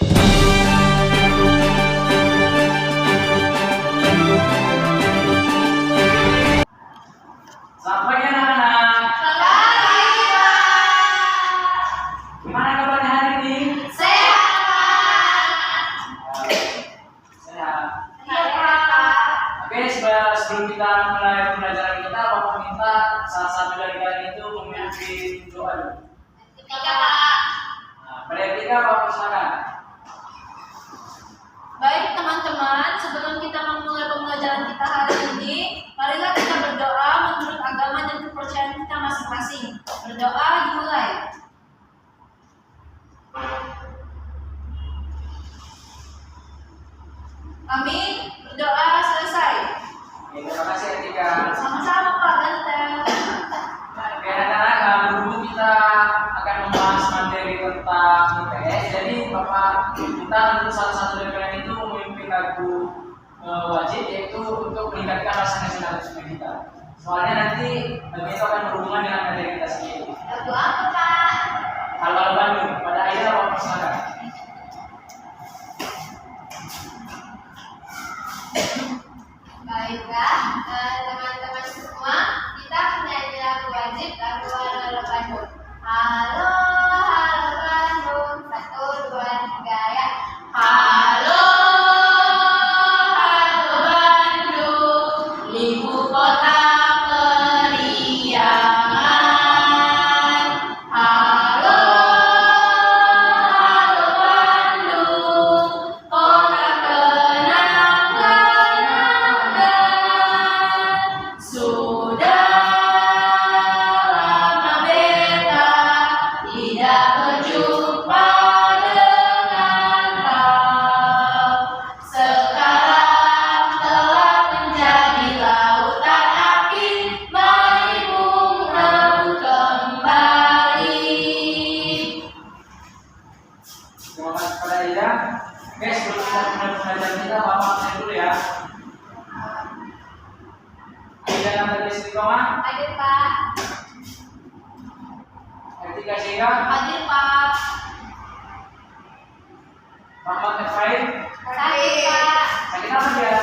Selamat pagi anak-anak. Selamat pagi, Pak. Gimana kabarnya hari ini? Sehat. Sehat. Iya, Pak. Oke, sebelum kita mulai pembelajaran kita, Bapak minta salah satu dari kalian itu memimpin doa dulu. Tiga, Pak. Nah, pada yang ketiga, Bapak silakan. Baik teman-teman, sebelum kita memulai pembelajaran kita hari ini, marilah kita berdoa menurut agama dan kepercayaan kita masing-masing. Berdoa dimulai. Amin. Berdoa selesai. Oke, terima kasih Etika. Sama-sama Pak Ganteng. Oke, anak-anak, berhubung kita akan membahas materi tentang IPS, jadi Bapak kita untuk salah satu dari kalian itu memimpin lagu wajib, yaitu untuk meningkatkan rasa nasionalisme kita. Soalnya nanti lagu itu akan berhubungan dengan materi kita sendiri. Lagu apa, Pak? Hal-hal Bandung, pada akhirnya Bapak silakan. Baiklah, teman-teman semua, kita menyanyi lagu wajib lagu Halo Bandung. Halo, halo Bandung, 1, 2, 3 ya. Halo, halo Bandung, ibu kota periangan. Halo, halo Bandung, kota kenang-kenangan. Sudah lama beta tidak berjumpa dengan kau. Sekarang telah menjadi lautan api, menimbun rebut kembali. Terima kasih pada Ida. Oke, sebelum kita mulai pembelajaran kita, Bapak absen dulu ya. Aida nama dari Istiqomah, Hadir Pak. Etika Sehingga, Hadir Pak. Rahmat Efraim, Hadir Pak. sakit apa dia?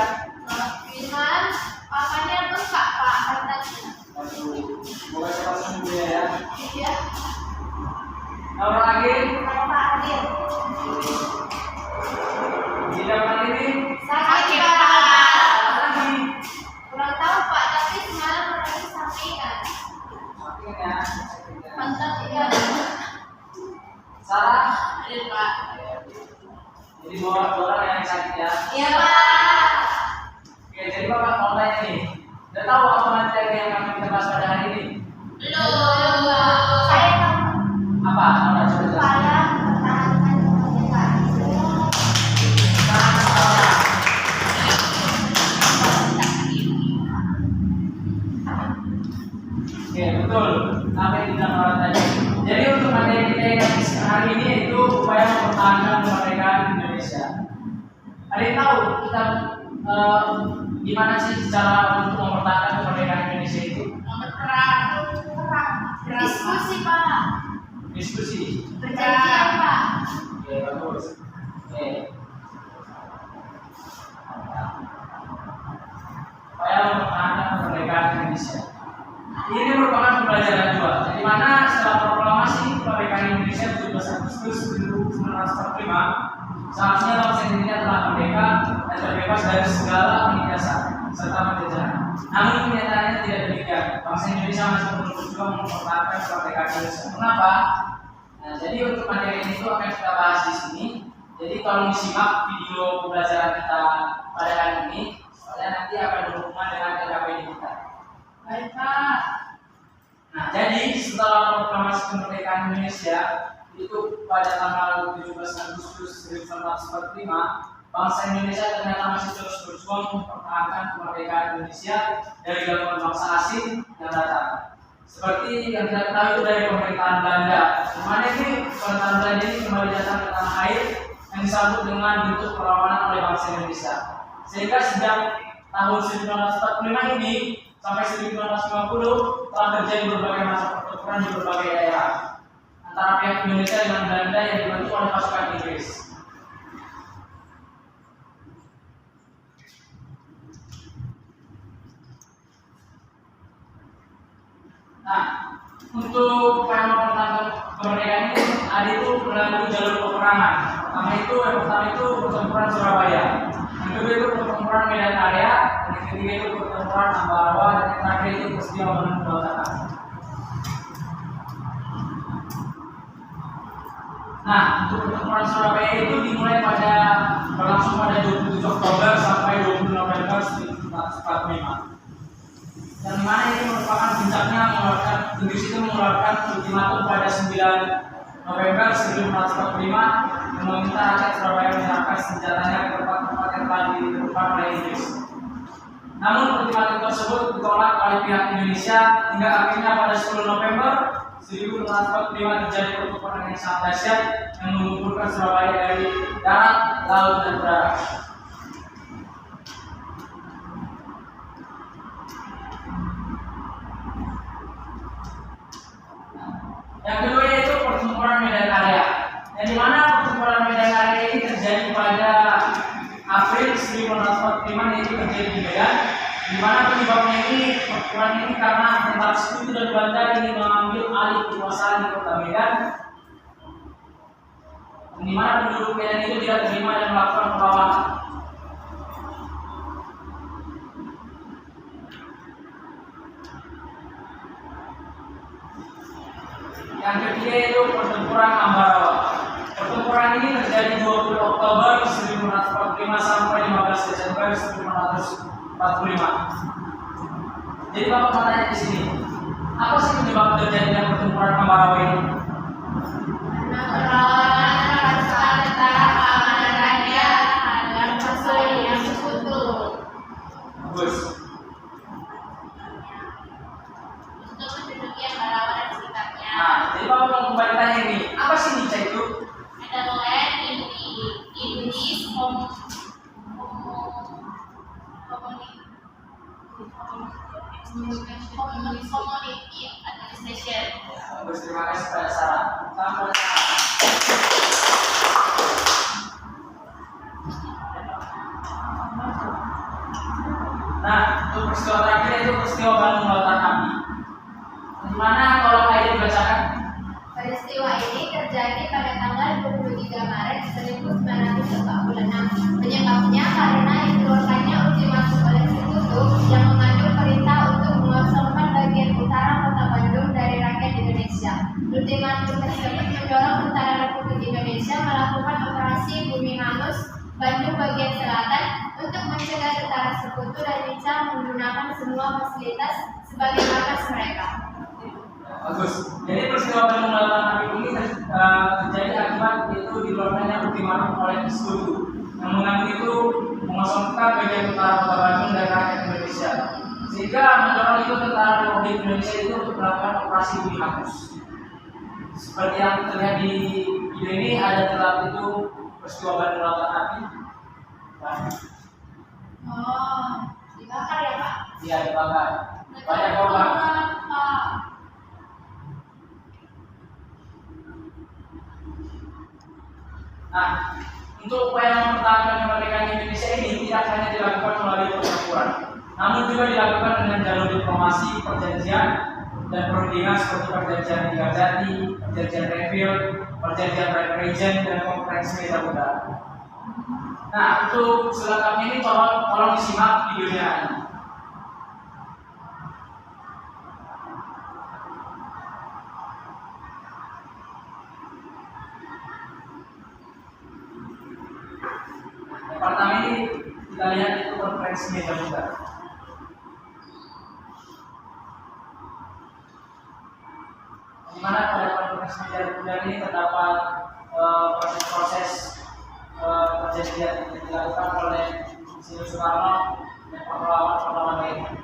Firman, papanya bengkak Pak katanya. Waduh, semoga cepat sembuh ya. Iya. Nomor lagi, Saya Pak hadir. di depan ini, Sakit Pak. apa lagi? Kurang tahu Pak, tapi semalam pernah disampaikan. Makin ya, sakitnya. Mantap iya. Sarah, Hadir Pak. jadi bawa orang yang sakit ya. Iya Pak. Oke, jadi Bapak mau tanya nih, udah tahu apa materi yang akan kita bahas pada hari ini? Belum Pak. Saya tahu. Apa? Coba jelaskan. Upaya pertahanan kemerdekaan. Oke, betul. Apa yang dibilang orang tadi. Jadi untuk materi kita yang hari ini itu upaya mempertahankan kemerdekaan Indonesia. Ada yang tahu kita gimana sih cara untuk mempertahankan kemerdekaan Indonesia itu? Perang. Diskusi Pak. Diskusi. Perjanjian Pak. Oke, bagus. Oke. Upaya mempertahankan kemerdekaan Indonesia. Ini merupakan pembelajaran juga, di mana setelah proklamasi kemerdekaan Indonesia 17 Agustus 1945, seharusnya bangsa Indonesia telah merdeka dan terbebas dari segala penindasan serta penjajahan. Namun kenyataannya tidak demikian. Bangsa Indonesia masih terus berjuang mempertahankan kemerdekaan Indonesia. Mengapa? Nah, jadi untuk materi ini itu akan kita bahas di sini. Jadi tolong disimak video pembelajaran kita pada hari ini, soalnya nanti akan berhubungan dengan LKPD kita. Baik Pak. Nah, jadi setelah proklamasi kemerdekaan Indonesia itu pada tanggal 17 Agustus 1945, bangsa Indonesia ternyata masih terus berjuang mempertahankan kemerdekaan Indonesia dari gangguan bangsa asing yang datang. Seperti yang kita ketahui itu dari pemerintahan Belanda, di mana ini pemerintahan Belanda ini kembali datang ke tanah air yang disambut dengan bentuk perlawanan oleh bangsa Indonesia. Sehingga sejak tahun 1945 ini sampai 1950 telah terjadi berbagai masa pertempuran di berbagai daerah antara pihak Indonesia dengan Belanda yang dibantu oleh pasukan Inggris. untuk upaya mempertahankan kemerdekaan ini ada itu melalui jalur peperangan. Yang pertama itu pertempuran Surabaya, yang kedua itu pertempuran Medan Area, dan yang ketiga itu pertempuran Ambarawa, dan yang terakhir itu peristiwa Bandung Lautan. Nah, untuk pertempuran Surabaya itu dimulai berlangsung pada 27 Oktober sampai 20 November 1945. Dan mana ini merupakan puncaknya Inggris itu mengeluarkan ultimatum pada 9 November 1945 yang meminta rakyat Surabaya menyerahkan senjatanya ke tempat-tempat yang telah ditentukan oleh Inggris. Namun ultimatum tersebut ditolak oleh pihak Indonesia hingga akhirnya pada 10 November 1945 terjadi pertempuran yang sangat dahsyat yang mengumpulkan Surabaya dari darat, laut, dan udara. Yang kedua yaitu pertempuran Medan Area, yang dimana pertempuran Medan Area ini terjadi pada April 1945, yaitu terjadi di Medan. Dimana penyebabnya pertempuran ini karena tentara Sekutu dan Belanda ingin mengambil alih kekuasaan di kota Medan. Dimana penduduk Medan itu tidak terima dan melakukan perlawanan. Yang ketiga yaitu pertempuran Ambarawa. Pertempuran ini terjadi 20 Oktober 1945 sampai 15 Desember 1945. Jadi Bapak mau tanya di sini, apa sih penyebab terjadinya pertempuran Ambarawa ini? Bagus. Nah, jadi Bapak mau kembali tanya ini, apa sih Nica itu? Community Administration. Bagus, terima kasih pada Sarah. Selamat datang. Nah, untuk peristiwa terakhir itu peristiwa Bandung Lautan Api. Dimana kalau Aida dibacakan? Peristiwa ini terjadi pada tanggal 23 Maret 1946. Penyebabnya karena dikeluarkannya ultimatum oleh Sekutu yang mengandung perintah untuk mengosongkan bagian utara kota Bandung dari rakyat Indonesia. Ultimatum tersebut mendorong Tentara Republik Indonesia melakukan operasi Bumi Hangus Bandung bagian selatan untuk mencegah tentara Sekutu dan bisa menggunakan semua fasilitas sebagai markas mereka. Bagus. Jadi peristiwa Bandung Lautan Api ini terjadi akibat itu dikeluarkannya ultimatum oleh Sekutu yang mengandung itu mengosongkan bagian utara kota Bandung dari rakyat Indonesia, sehingga mendorong itu Tentara Republik Indonesia itu untuk melakukan operasi Bumi Hangus. Seperti yang terlihat di video ini, ada terlihat itu peristiwa Bandung Lautan Api. Oh, dibakar ya Pak? Iya, dibakar. Banyak korban. Nah, untuk upaya mempertahankan kemerdekaan Indonesia ini tidak hanya dilakukan melalui pertempuran, namun juga dilakukan dengan jalur diplomasi, perjanjian, dan perundingan seperti perjanjian Tiga-Jati, perjanjian Revill, perjanjian Red Region, dan konferensi Medan Udara. Nah, untuk selengkapnya ini tolong disimak videonya ini. Yang pertama ini kita lihat itu konferensi Medan Udara. Di mana pada konferensi Medan Udara ini terdapat proses-proses perjanjian yang dilakukan oleh Insinyur Soekarno dan pahlawan-pahlawan lainnya.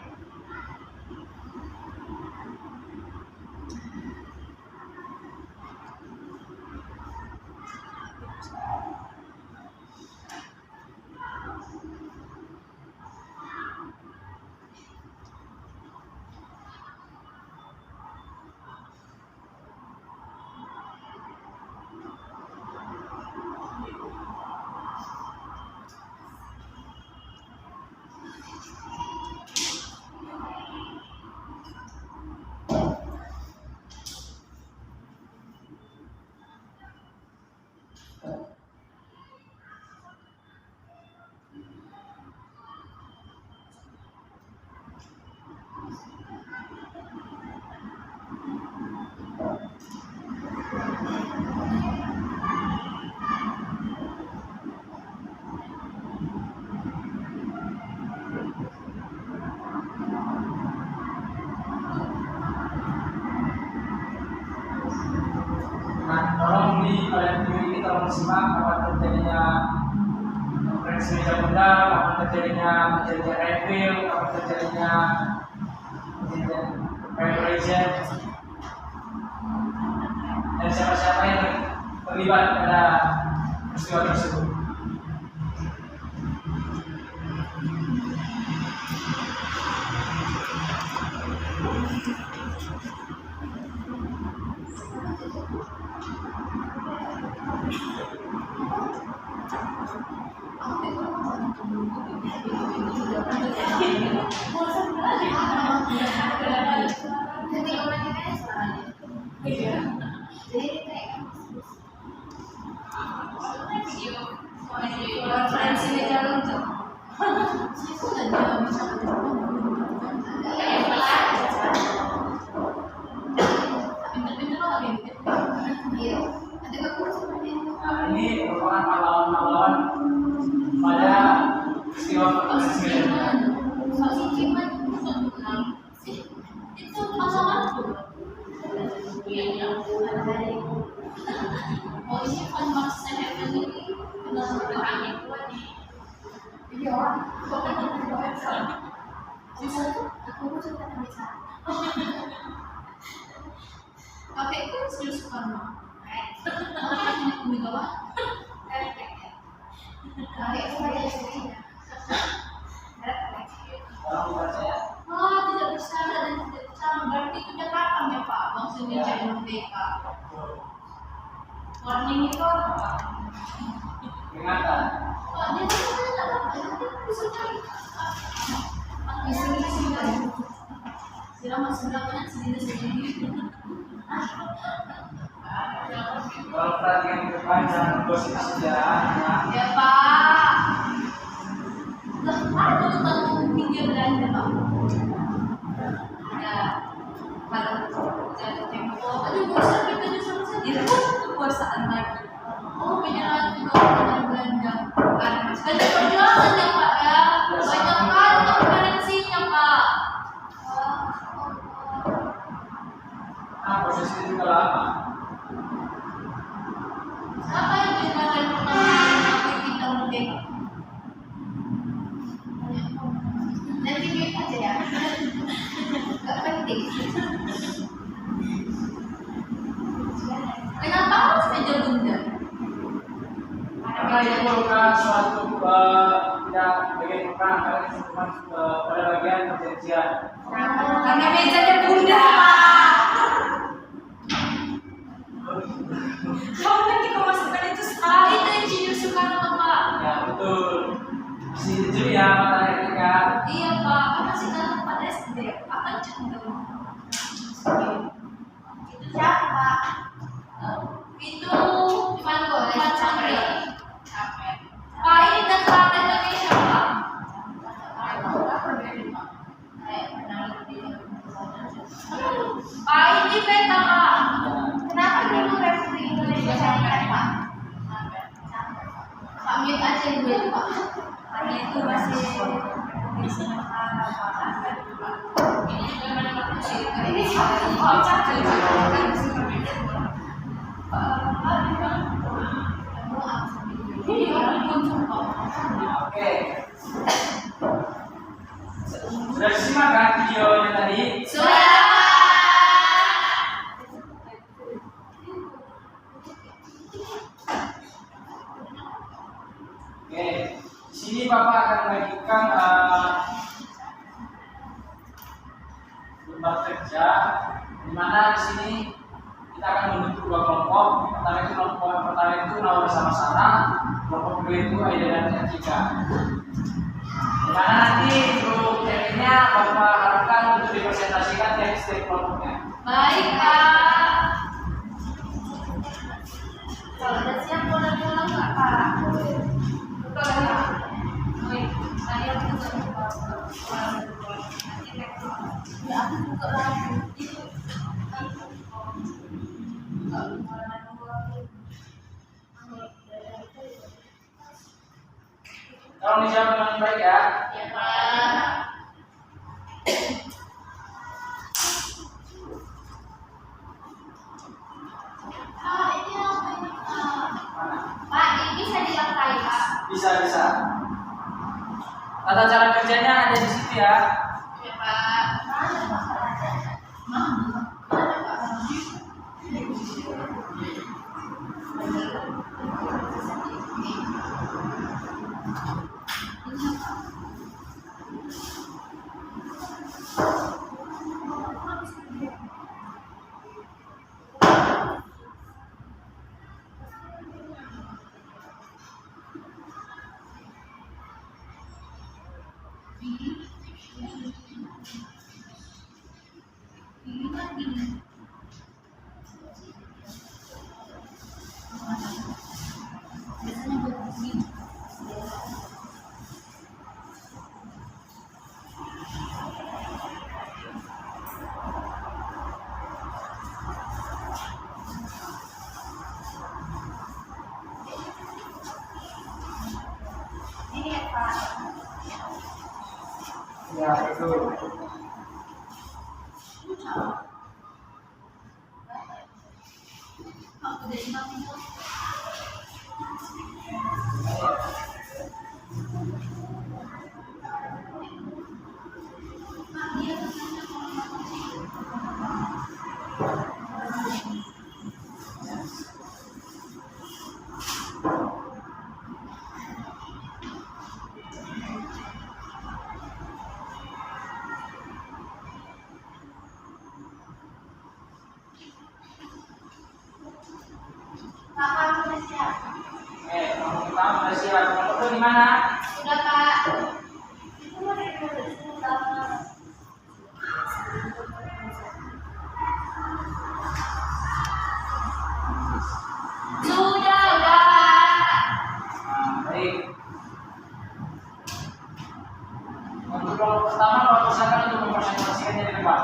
terjadinya konferensi meja bunda, kapan terjadinya perjanjian refill, kapan terjadinya perjanjian dan siapa-siapa yang terlibat pada peristiwa tersebut. Konferensi meja luntur. Nah, ini merupakan pahlawan-pahlawan pada peristiwa konferensi meja bunda. Itu pasanganku. Oh ini kan masa heaven ini benar berangin kuat nih. Iya, bisa tuh aku mau cerita bisa. Kakek itu serius Soekarno. Oke, Megawati. Kakek itu aja istrinya. Tolong dibaca ya. Oh, tidak bersalah dan tidak bersalah berarti itu udah kapan ya Pak? Maksudnya jadi merdeka. Warning itu apa? Peringatan. Pak, dia tuh tidak apa-apa, dia bisa cari. Sila masih berapa sendiri. Kalau perhatian ke depan jangan gosip sejarah. Ya Pak. Lah, ada tentang pinggir belanja Pak. Ada kalau jatuh tempo, aduh bosan kita justru sendiri kekuasaan lagi. Oh penyerahan juga dengan belanja. Banyak perjuangan ya Pak ya. Banyak kali konferensinya Pak. Nah, proses itu juga lama. Apa yang dinamakan pertama kita merdeka? Nanti mute aja ya. Gak penting. Kenapa harus meja bunda? Karena itu bukan suatu tidak bagian perang, karena itu cuma pada bagian perjanjian. Karena mejanya bunda Pak. Kamu nanti kau masukkan itu sekali itu Insinyur Soekarno Pak. Ya betul. Si itu ya matahari kan. Iya Pak, kan masih dalam pada SD. Akan cenderung. Itu siapa, Pak? Itu Ivan Goles, capek. Pak ini tentara Indonesia Pak. Pak ini peta Pak. Kenapa dulu Republik Indonesia Serikat, Pak? Pak mute aja dulu, Pak. Karena itu masih di sementara Pak. Ini juga mendapat musik. Ini siapa? Oh, capek. Oke. Sudah disimak kan videonya tadi? Sudah. Oke. Di sini Bapak akan membagikan lembar kerja, di mana di sini kita akan membentuk dua kelompok. Kelompok pertama itu nawa bersama-sama, kelompok kedua itu Aida dan Etika. Di mana nanti untuk tekniknya Bapak harapkan untuk dipresentasikan dari setiap kelompoknya. Baik Pak. Kalau udah siap pulang-pulang nggak, Pak? Baik. Tadi aku juga Ya, aku juga lagi. Tolong dijawab dengan baik ya. Ya, Pak. Pak, ini bisa di Bisa. Tata cara kerjanya ada di situ ya. Ya Pak. Mana Pak? Biasanya buat begini. Ini ya Pak. Ya, betul. Aku dari mana itu? Kakak sudah siap. Kamu pertama udah siap. Kamu tuh di mana? Sudah Pak. Itu mau dari mana? Sudah. Baik. Untuk kelompok pertama, kelompok silakan untuk mempresentasikannya di depan.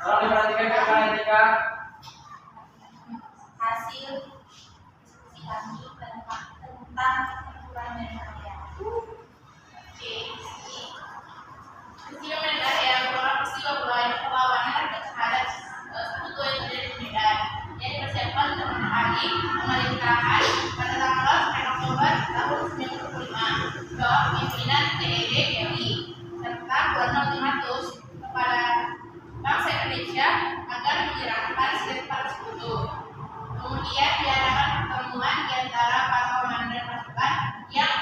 Tolong diperhatikan rekan etika. Hasil diskusi kami tentang peraturan area. Peristiwa Medan Area merupakan peristiwa berlawanan perlawanan terhadap sekutu yang terjadi di Medan yang dipersiapkan untuk menangani pemerintahan pada tanggal 9 Oktober tahun 1945 bawah pimpinan TED RI serta Gubernur Ultimatus kepada bangsa Indonesia agar menyerahkan senjata para sekutu. Kemudian diadakan pertemuan di antara para komandan pasukan yang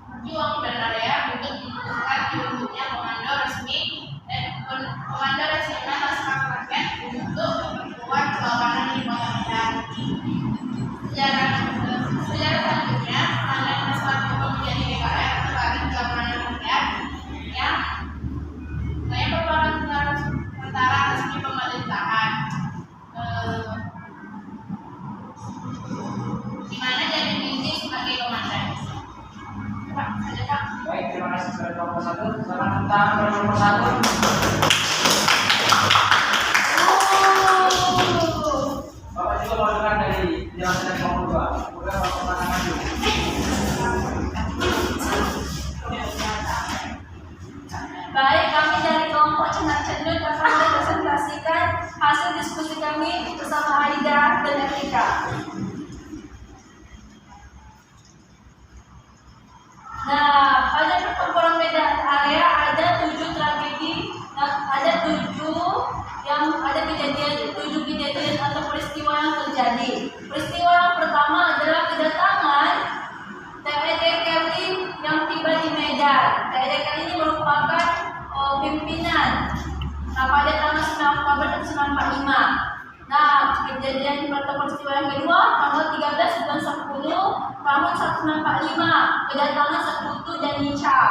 berjuang di Medan Area untuk memutuskan dibentuknya komando resmi dan komando resimen pasukan rakyat untuk memperkuat perlawanan di kota Medan. Sejarah selanjutnya, komandan pasukan hukum menjadi DKR terbagi tiga komandan rakyat yang merupakan tentara resmi pemerintahan. Di mana jadi Tinggi sebagai komandan. Pak, ada Pak. Baik, terima kasih sudah kelompok satu. Selamat datang kelompok satu. Bapak juga mau dengar dari penjelasan dari kelompok dua. Udah kelompok mana maju? Baik, kami dari kelompok Cendak Cendut akan mempresentasikan hasil diskusi kami bersama Aida dan Erika. Nah, pada pertempuran Medan Area ada 7 tragedi dan ada 7 kejadian atau peristiwa yang terjadi. Peristiwa yang pertama adalah kedatangan TED Kelly yang tiba di Medan. TED Kelly ini merupakan pimpinan. Nah, pada tanggal 9 Oktober 1945. Nah, kejadian peristiwa yang kedua tanggal 13 bulan 10 tahun 1945, kedatangan sekutu dan Nica.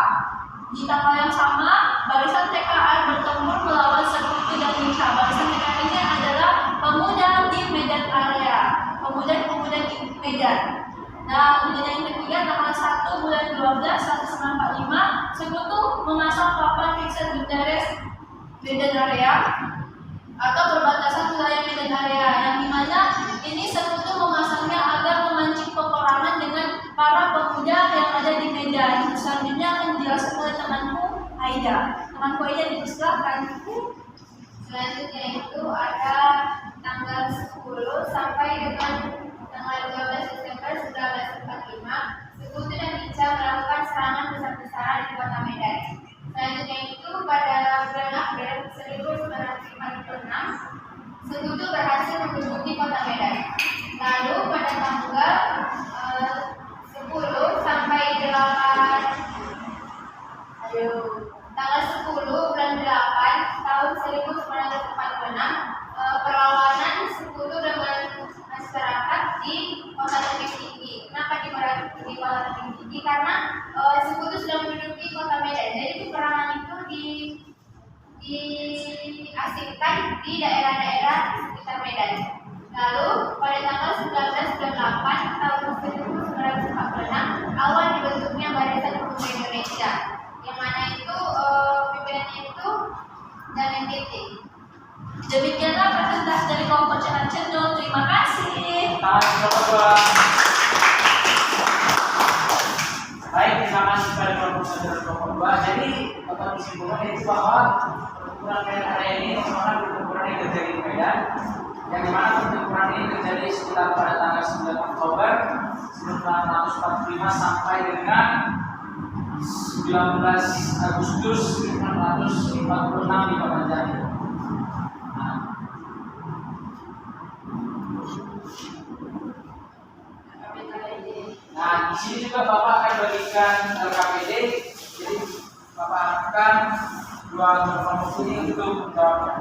Di tanggal yang sama, barisan TKR bertempur melawan sekutu dan Nica. Barisan TKR ini adalah pemuda di Medan Area, pemuda-pemuda di Medan. Nah, kejadian yang ketiga tanggal 1 bulan 12 1945, sekutu memasang papan fixer Guterres Medan Area atau perbatasan wilayah Medan Area, yang dimana ini sekutu memasangnya agar memancing peperangan dengan para Dan selanjutnya akan dijelaskan oleh temanku Aida. Temanku Aida dipersilakan. Selanjutnya itu ada tanggal 10 sampai dengan tanggal 12 Desember 1945, Sekutu dan Inca melakukan serangan besar-besaran di kota Medan. Selanjutnya itu pada bulan April 1946, Sekutu berhasil menduduki kota Medan. Lalu pada tanggal 10 sampai 8 tanggal 10 bulan 8 tahun 1946, perlawanan Sekutu dengan masyarakat di kota Tebing Tinggi. Kenapa di kota Tebing Tinggi? Karena Sekutu sudah menduduki kota Medan. Jadi peperangan itu diasingkan di daerah-daerah sekitar Medan. Lalu pada tanggal 19 bulan 8 tahun 1946, awal dibentuknya Barisan Pemuda Indonesia, yang mana itu pimpinannya itu Jalan Titik. Demikianlah presentasi dari kelompok Cenan Cendol. Terima kasih. Baik, terima kasih kepada kelompok 1 dan kelompok 2. Jadi, dapat disimpulkan itu bahwa pertempuran Medan area ini merupakan pertempuran yang terjadi di Medan, yang dimana pertempuran ini terjadi sekitar pada tanggal 9 Oktober 1945 sampai dengan 19 Agustus 1946 di Kota Jambi. Nah, di sini juga Bapak akan bagikan LKPD, jadi Bapak akan dua kelompok ini untuk menjawabnya.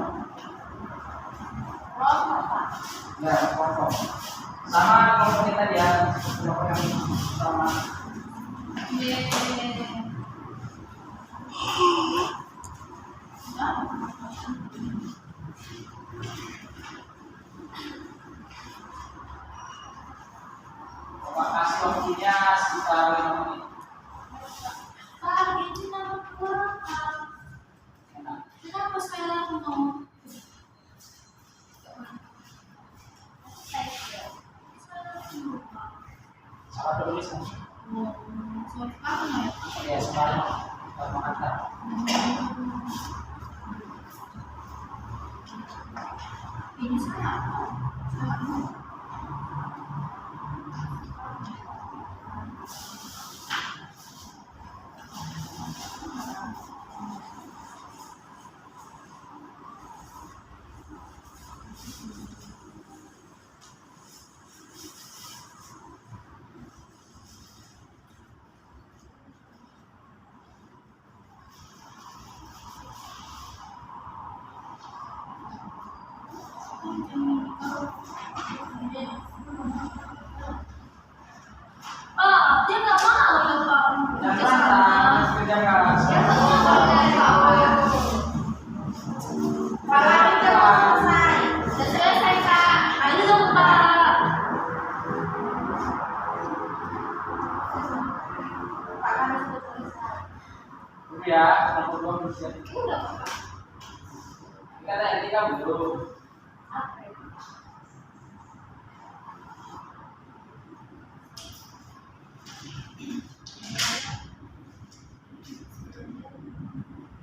Ya, kelompok. Sama kelompok kita tadi ya, kelompok yang sama. Bapak kasih waktunya sekitar 5 menit. Kenapa sekarang mau? Salah tulis kan? Ya, sekarang kita mengantar. Ini saya. Dia nggak mau ya Pak. Jangan, jangan. Selesai, Kak. Ayo dong Pak. Dulu ya, kelompok 2 belum siap. Kata yang tiga belum.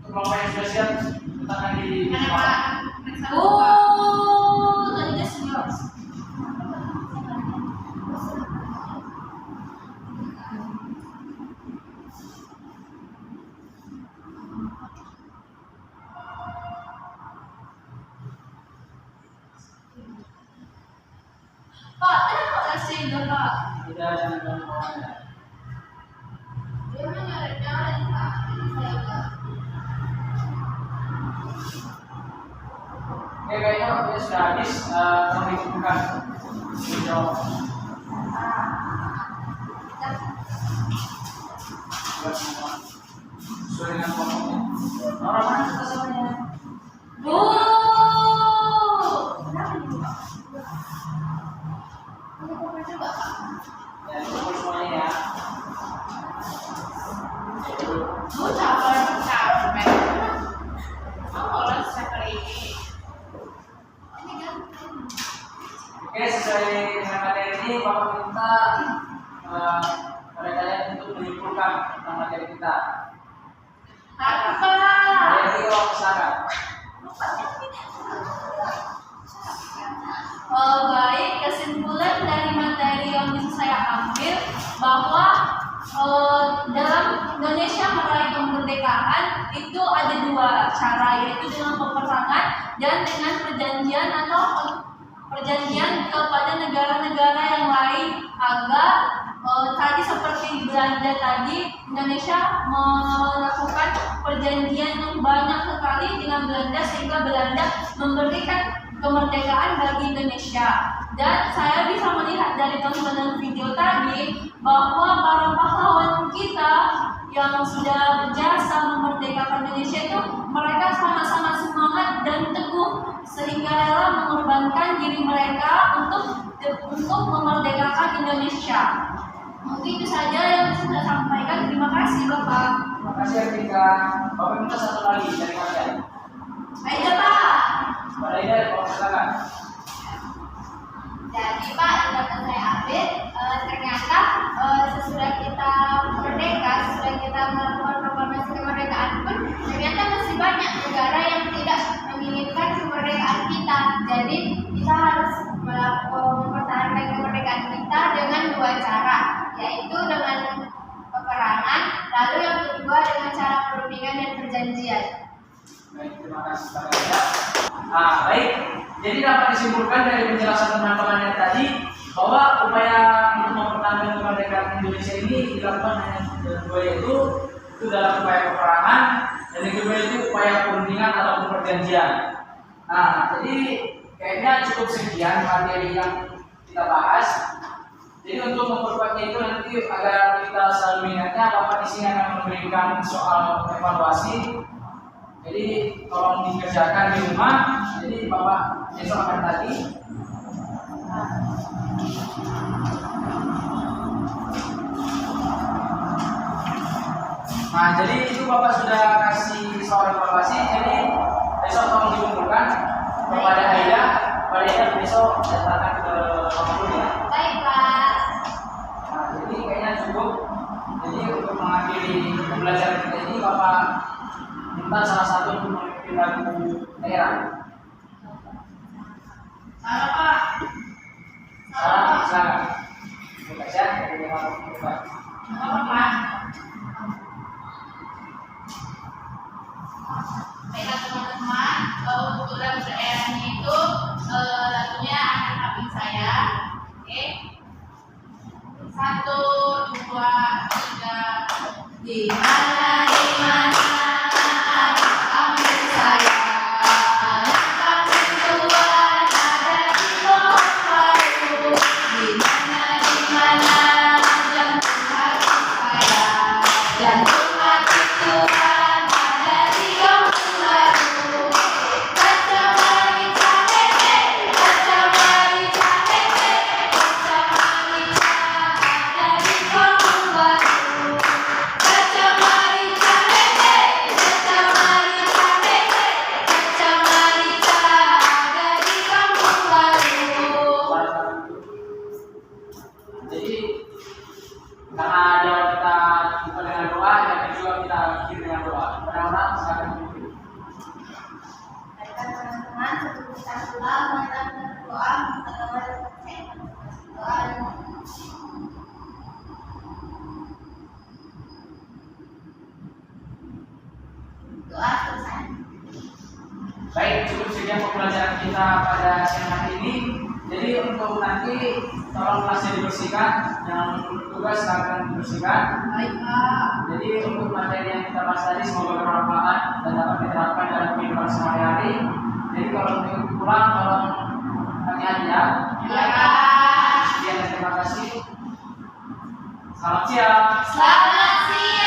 Untuk kelompok yang sudah siap, kita akan di Tadinya senior. Pak, kenapa nggak senior Pak? tidak jangan bawahnya. Dia menyaret-nyaret, Kak. Jadi saya enggak. Oke, kayaknya waktunya sudah habis. Kami bukan menjawab. Sesuai dengan kelompoknya. Orang mana kesannya? Ini coba coba, Kak. Ya, kumpul semuanya ya. Oke, sesuai dengan materi ini, Bapak minta pada kalian untuk menyimpulkan tentang materi kita. Apa? Jadi kalau silakan. Baik, kesimpulan dari materi yang bisa saya ambil bahwa dalam Indonesia meraih kemerdekaan itu ada dua cara, yaitu dengan peperangan dan dengan perjanjian atau perjanjian kepada negara-negara yang lain agar tadi seperti Belanda tadi, Indonesia melakukan perjanjian yang banyak sekali dengan Belanda sehingga Belanda memberikan kemerdekaan bagi Indonesia. Dan saya bisa melihat dari tontonan video tadi bahwa para pahlawan kita yang sudah berjasa memerdekakan Indonesia itu mereka sama-sama semangat dan teguh sehingga rela mengorbankan diri mereka untuk memerdekakan Indonesia. Mungkin itu saja yang bisa saya sampaikan. Terima kasih Bapak. Terima kasih Atika. Bapak minta satu lagi dari kalian. Aida Pak. Pada Aida, Bapak silakan. Jadi Pak, yang dapat saya ambil ternyata sesudah kita merdeka, sesudah kita melakukan proklamasi kemerdekaan pun ternyata masih banyak negara yang tidak menginginkan kemerdekaan kita. Jadi kita harus mempertahankan kemerdekaan kita dengan dua cara, yaitu dengan peperangan, lalu yang kedua dengan cara perundingan dan perjanjian. Baik, terima kasih Pak Aida. Baik, jadi dapat disimpulkan dari penjelasan teman-teman yang tadi bahwa upaya untuk mempertahankan kemerdekaan Indonesia ini dilakukan hanya dua, yaitu itu dalam upaya peperangan dan yang kedua itu upaya perundingan atau perjanjian. Jadi kayaknya cukup sekian materi yang kita bahas. Jadi untuk memperkuatnya itu nanti agar kita selalu ingatnya, Bapak di sini akan memberikan soal evaluasi. Jadi tolong dikerjakan di rumah. Jadi Bapak besok akan tadi. Jadi itu Bapak sudah kasih soal evaluasi. Jadi besok tolong dikumpulkan kepada Aida. Pada Aida besok datangkan ke ruang ya. Baik Pak. Jadi kayaknya cukup. Jadi untuk mengakhiri pembelajaran kita ini, Bapak minta salah satu untuk memimpin lagu daerah. Salah Pak. Salah, silakan. Baca dari Bapak. Apa Pak? Baiklah teman-teman, untuk lagu daerahnya itu lagunya akan habis saya. Oke. 1, 2, 3. Di mana ambil saya. Baik, cukup sekian pembelajaran kita pada siang hari ini. Jadi untuk nanti tolong kelasnya dibersihkan, yang tugas akan dibersihkan. Baik Pak. Jadi untuk materi yang kita bahas tadi semoga bermanfaat dan dapat diterapkan dalam kehidupan sehari-hari. Jadi kalau mau pulang tolong hati-hati ya. Ya Pak. Sekian dan terima kasih. Selamat siang. Selamat siang.